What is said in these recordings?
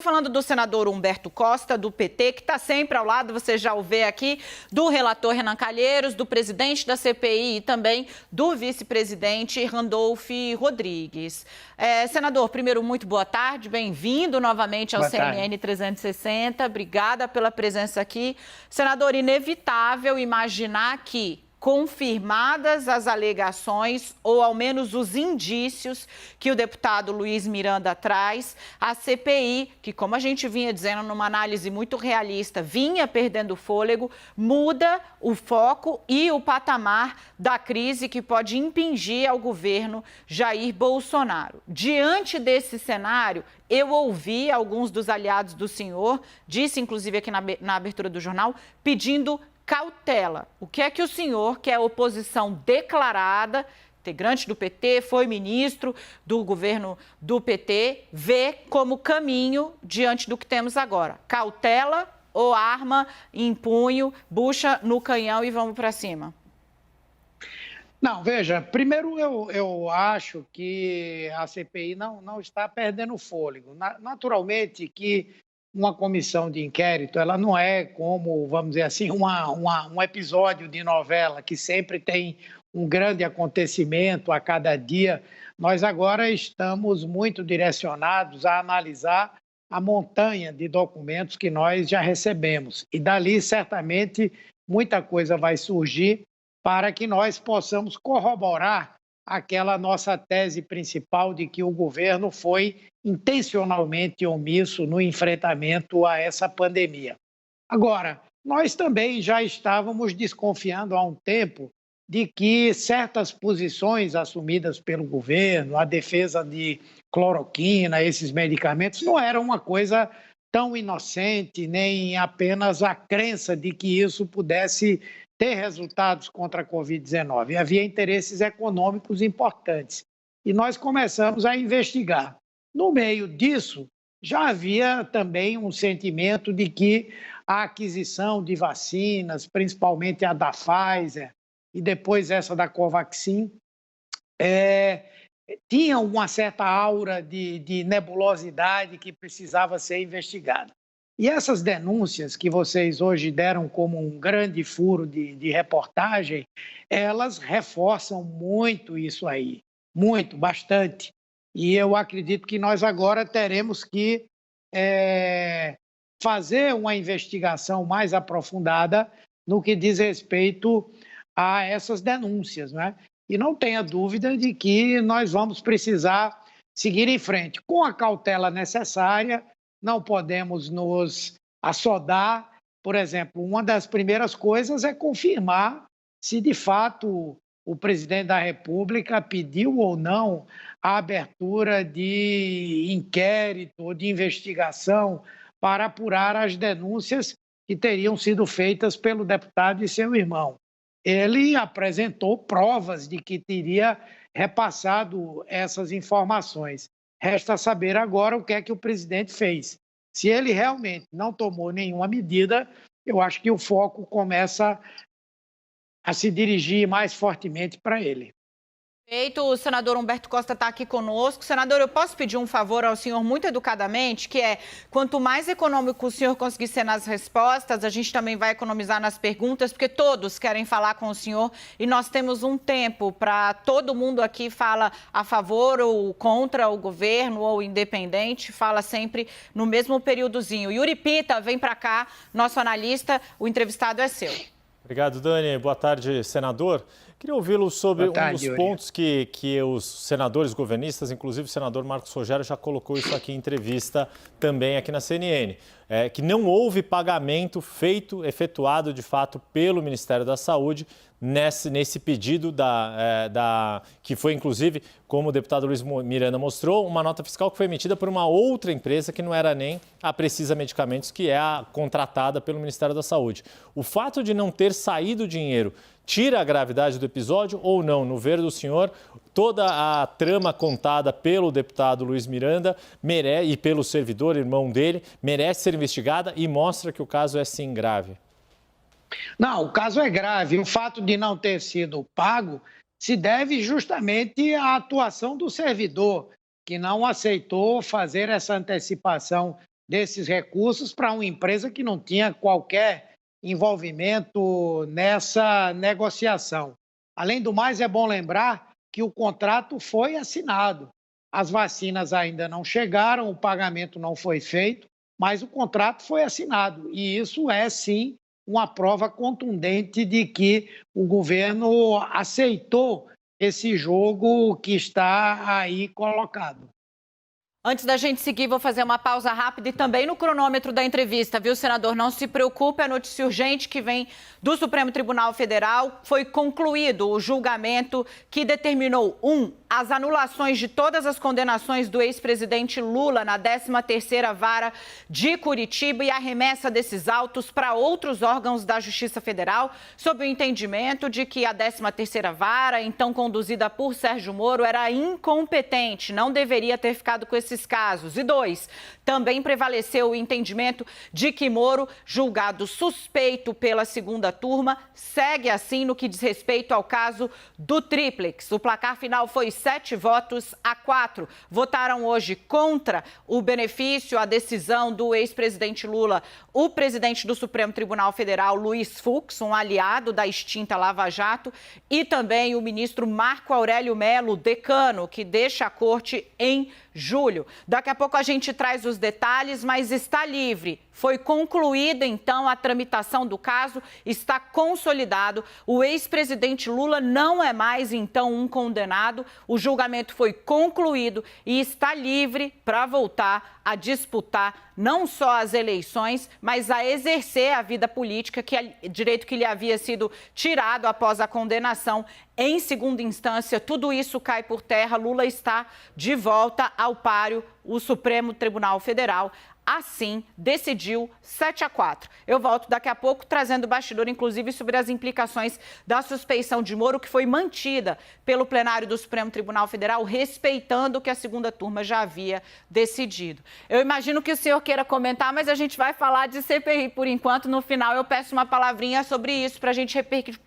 Falando do senador Humberto Costa, do PT, que está sempre ao lado, você já o vê aqui, do relator Renan Calheiros, do presidente da CPI e também do vice-presidente Randolph Rodrigues. Senador, primeiro, muito boa tarde, bem-vindo novamente ao CNN 360, obrigada pela presença aqui. Senador, inevitável imaginar que, confirmadas as alegações, ou ao menos os indícios que o deputado Luiz Miranda traz, a CPI, que como a gente vinha dizendo numa análise muito realista, vinha perdendo fôlego, muda o foco e o patamar da crise que pode impingir ao governo Jair Bolsonaro. Diante desse cenário, eu ouvi alguns dos aliados do senhor, disse inclusive aqui na abertura do jornal, pedindo cautela. O que é que o senhor, que é oposição declarada, integrante do PT, foi ministro do governo do PT, vê como caminho diante do que temos agora? Cautela ou arma em punho, bucha no canhão e vamos para cima? Não, veja, primeiro eu acho que a CPI não está perdendo fôlego. Naturalmente que uma comissão de inquérito, ela não é como, vamos dizer assim, um episódio de novela que sempre tem um grande acontecimento a cada dia. Nós agora estamos muito direcionados a analisar a montanha de documentos que nós já recebemos. E dali, certamente, muita coisa vai surgir para que nós possamos corroborar aquela nossa tese principal de que o governo foi intencionalmente omisso no enfrentamento a essa pandemia. Agora, nós também já estávamos desconfiando há um tempo de que certas posições assumidas pelo governo, a defesa de cloroquina, esses medicamentos, não eram uma coisa tão inocente, nem apenas a crença de que isso pudesse ter resultados contra a Covid-19. Havia interesses econômicos importantes. E nós começamos a investigar. No meio disso, já havia também um sentimento de que a aquisição de vacinas, principalmente a da Pfizer e depois essa da Covaxin, tinha uma certa aura de nebulosidade que precisava ser investigada. E essas denúncias que vocês hoje deram como um grande furo de reportagem, elas reforçam muito isso aí, muito, bastante. E eu acredito que nós agora teremos que fazer uma investigação mais aprofundada no que diz respeito a essas denúncias, né? E não tenha dúvida de que nós vamos precisar seguir em frente com a cautela necessária. Não podemos nos assodar. Por exemplo, uma das primeiras coisas é confirmar se de fato o presidente da República pediu ou não a abertura de inquérito ou de investigação para apurar as denúncias que teriam sido feitas pelo deputado e seu irmão. Ele apresentou provas de que teria repassado essas informações. Resta saber agora o que é que o presidente fez. Se ele realmente não tomou nenhuma medida, eu acho que o foco começa a se dirigir mais fortemente para ele. Perfeito, o senador Humberto Costa está aqui conosco. Senador, eu posso pedir um favor ao senhor muito educadamente, que é, quanto mais econômico o senhor conseguir ser nas respostas, a gente também vai economizar nas perguntas, porque todos querem falar com o senhor e nós temos um tempo para todo mundo aqui fala a favor ou contra o governo ou independente, fala sempre no mesmo períodozinho. Yuri Pita, vem para cá, nosso analista, o entrevistado é seu. Obrigado, Dani. Boa tarde, senador. Queria ouvi-lo sobre um dos pontos que os senadores governistas, inclusive o senador Marcos Rogério, já colocou isso aqui em entrevista também aqui na CNN, que não houve pagamento efetuado de fato pelo Ministério da Saúde nesse pedido que foi, inclusive, como o deputado Luiz Miranda mostrou, uma nota fiscal que foi emitida por uma outra empresa que não era nem a Precisa Medicamentos, que é a contratada pelo Ministério da Saúde. O fato de não ter saído dinheiro tira a gravidade do episódio ou não? No ver do senhor, toda a trama contada pelo deputado Luiz Miranda e pelo servidor, irmão dele, merece ser investigada e mostra que o caso é sim grave. Não, o caso é grave. O fato de não ter sido pago se deve justamente à atuação do servidor, que não aceitou fazer essa antecipação desses recursos para uma empresa que não tinha qualquer envolvimento nessa negociação. Além do mais, é bom lembrar que o contrato foi assinado. As vacinas ainda não chegaram, o pagamento não foi feito, mas o contrato foi assinado. E isso é, sim, uma prova contundente de que o governo aceitou esse jogo que está aí colocado. Antes da gente seguir, vou fazer uma pausa rápida e também no cronômetro da entrevista, viu, senador? Não se preocupe, a notícia urgente que vem do Supremo Tribunal Federal foi concluído o julgamento que determinou, as anulações de todas as condenações do ex-presidente Lula na 13ª Vara de Curitiba e a remessa desses autos para outros órgãos da Justiça Federal, sob o entendimento de que a 13ª Vara, então conduzida por Sérgio Moro, era incompetente, não deveria ter ficado com esses casos. E 2, também prevaleceu o entendimento de que Moro, julgado suspeito pela segunda turma, segue assim no que diz respeito ao caso do Tríplex. O placar final foi 7-4. Votaram hoje contra o benefício, a decisão do ex-presidente Lula, o presidente do Supremo Tribunal Federal, Luiz Fux, um aliado da extinta Lava Jato, e também o ministro Marco Aurélio Mello, decano, que deixa a corte em julho. Daqui a pouco a gente traz os detalhes, mas está livre. Foi concluída, então, a tramitação do caso, está consolidado. O ex-presidente Lula não é mais, então, um condenado. O julgamento foi concluído e está livre para voltar a disputar não só as eleições, mas a exercer a vida política, que é direito que lhe havia sido tirado após a condenação em segunda instância. Tudo isso cai por terra. Lula está de volta ao páreo. O Supremo Tribunal Federal assim decidiu 7-4. Eu volto daqui a pouco trazendo bastidor, inclusive, sobre as implicações da suspeição de Moro, que foi mantida pelo plenário do Supremo Tribunal Federal, respeitando o que a segunda turma já havia decidido. Eu imagino que o senhor queira comentar, mas a gente vai falar de CPI por enquanto. No final, eu peço uma palavrinha sobre isso para a gente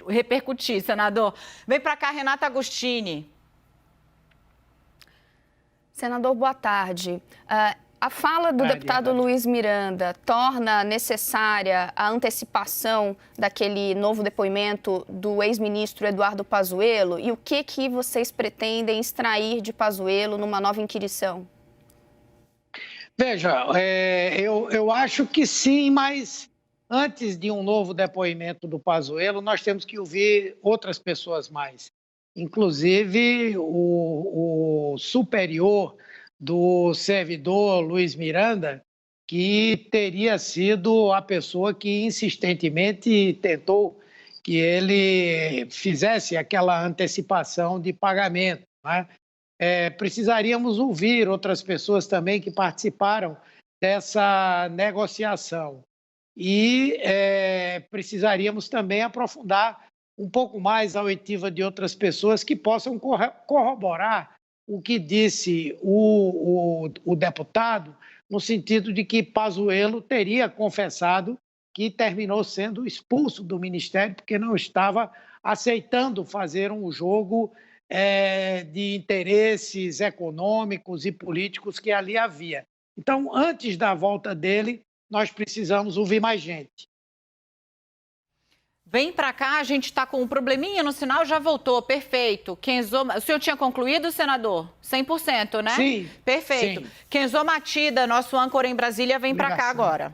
repercutir, senador. Vem para cá, Renata Agostini. Senador, boa tarde. A fala do deputado Luiz Miranda torna necessária a antecipação daquele novo depoimento do ex-ministro Eduardo Pazuello? E o que vocês pretendem extrair de Pazuello numa nova inquirição? Veja, eu acho que sim, mas antes de um novo depoimento do Pazuello, nós temos que ouvir outras pessoas mais. Inclusive o superior do servidor Luiz Miranda, que teria sido a pessoa que insistentemente tentou que ele fizesse aquela antecipação de pagamento, né? Precisaríamos ouvir outras pessoas também que participaram dessa negociação e precisaríamos também aprofundar um pouco mais a oitiva de outras pessoas que possam corroborar o que disse o deputado, no sentido de que Pazuello teria confessado que terminou sendo expulso do Ministério porque não estava aceitando fazer um jogo de interesses econômicos e políticos que ali havia. Então, antes da volta dele, nós precisamos ouvir mais gente. Vem para cá, a gente está com um probleminha no sinal, já voltou, perfeito. O senhor tinha concluído, senador? 100%, né? Sim. Perfeito. Sim. Kenzo Matida, nosso âncora em Brasília, vem para cá agora.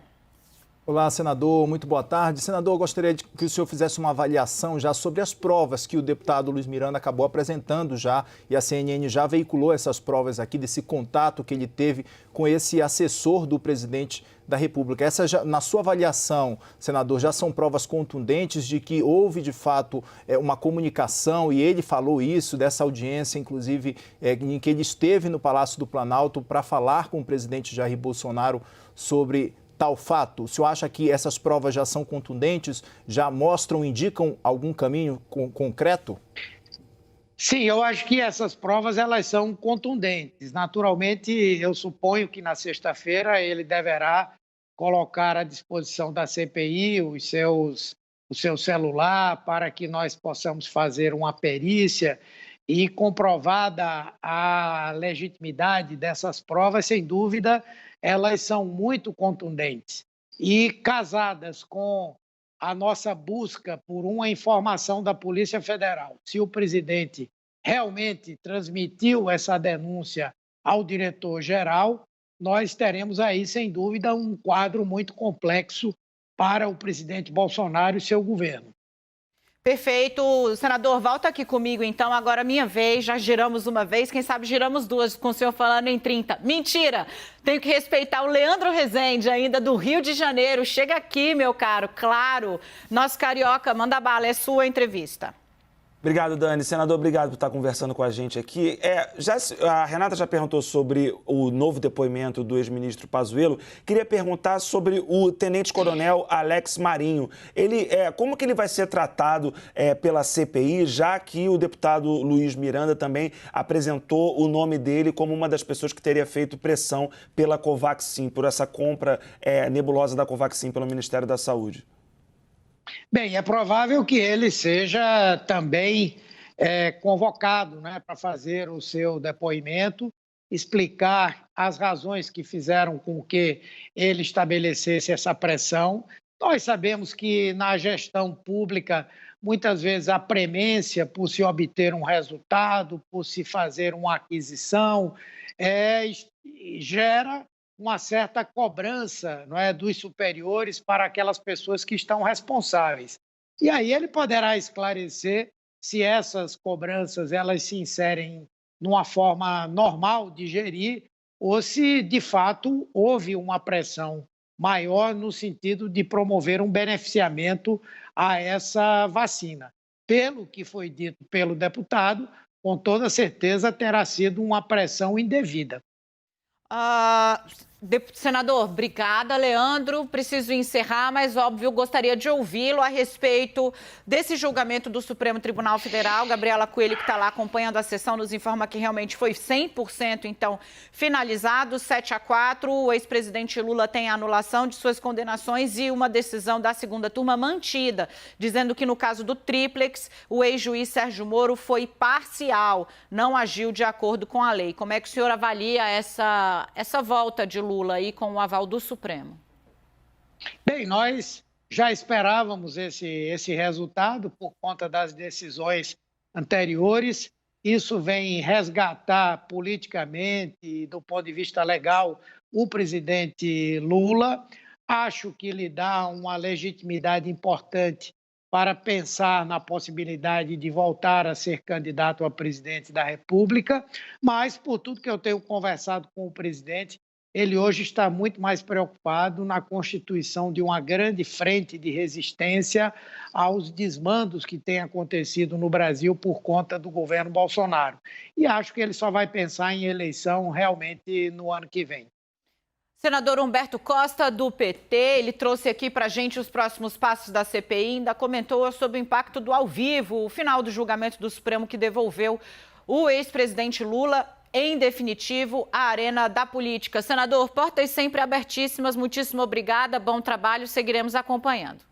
Olá, senador, muito boa tarde. Senador, eu gostaria que o senhor fizesse uma avaliação já sobre as provas que o deputado Luiz Miranda acabou apresentando já, e a CNN já veiculou essas provas aqui, desse contato que ele teve com esse assessor do presidente da República. Essas, na sua avaliação, senador, já são provas contundentes de que houve, de fato, uma comunicação, e ele falou isso, dessa audiência, inclusive, em que ele esteve no Palácio do Planalto para falar com o presidente Jair Bolsonaro sobre tal fato? O senhor acha que essas provas já são contundentes, já mostram, indicam algum caminho concreto? Sim, eu acho que essas provas elas são contundentes. Naturalmente, eu suponho que na sexta-feira ele deverá colocar à disposição da CPI o seu celular para que nós possamos fazer uma perícia e comprovada a legitimidade dessas provas, sem dúvida, elas são muito contundentes. E casadas com a nossa busca por uma informação da Polícia Federal, se o presidente realmente transmitiu essa denúncia ao diretor-geral, nós teremos aí, sem dúvida, um quadro muito complexo para o presidente Bolsonaro e seu governo. Perfeito. Senador, volta aqui comigo, então. Agora minha vez. Já giramos uma vez, quem sabe giramos duas, com o senhor falando em 30. Mentira! Tenho que respeitar o Leandro Rezende, ainda do Rio de Janeiro. Chega aqui, meu caro. Claro. Nosso carioca, manda bala. É sua entrevista. Obrigado, Dani. Senador, obrigado por estar conversando com a gente aqui. A Renata já perguntou sobre o novo depoimento do ex-ministro Pazuello. Queria perguntar sobre o tenente-coronel Alex Marinho. Como que ele vai ser tratado pela CPI, já que o deputado Luiz Miranda também apresentou o nome dele como uma das pessoas que teria feito pressão pela Covaxin, por essa compra nebulosa da Covaxin pelo Ministério da Saúde? Bem, é provável que ele seja também convocado, né, para fazer o seu depoimento, explicar as razões que fizeram com que ele estabelecesse essa pressão. Nós sabemos que na gestão pública, muitas vezes a premência por se obter um resultado, por se fazer uma aquisição, gera uma certa cobrança, não é, dos superiores para aquelas pessoas que estão responsáveis. E aí ele poderá esclarecer se essas cobranças elas se inserem numa forma normal de gerir ou se, de fato, houve uma pressão maior no sentido de promover um beneficiamento a essa vacina. Pelo que foi dito pelo deputado, com toda certeza terá sido uma pressão indevida. Senador, obrigada, Leandro. Preciso encerrar, mas, óbvio, gostaria de ouvi-lo a respeito desse julgamento do Supremo Tribunal Federal. Gabriela Coelho, que está lá acompanhando a sessão, nos informa que realmente foi 100%, então, finalizado, 7-4. O ex-presidente Lula tem a anulação de suas condenações e uma decisão da segunda turma mantida, dizendo que, no caso do tríplex, o ex-juiz Sérgio Moro foi parcial, não agiu de acordo com a lei. Como é que o senhor avalia essa volta de Lula aí com o aval do Supremo? Bem, nós já esperávamos esse resultado por conta das decisões anteriores. Isso vem resgatar politicamente e do ponto de vista legal o presidente Lula. Acho que lhe dá uma legitimidade importante para pensar na possibilidade de voltar a ser candidato a presidente da República, mas por tudo que eu tenho conversado com o presidente, ele hoje está muito mais preocupado na constituição de uma grande frente de resistência aos desmandos que têm acontecido no Brasil por conta do governo Bolsonaro. E acho que ele só vai pensar em eleição realmente no ano que vem. Senador Humberto Costa, do PT, ele trouxe aqui para a gente os próximos passos da CPI, ainda comentou sobre o impacto do ao vivo, o final do julgamento do Supremo que devolveu o ex-presidente Lula, em definitivo, à arena da política. Senador, portas sempre abertíssimas, muitíssimo obrigada, bom trabalho, seguiremos acompanhando.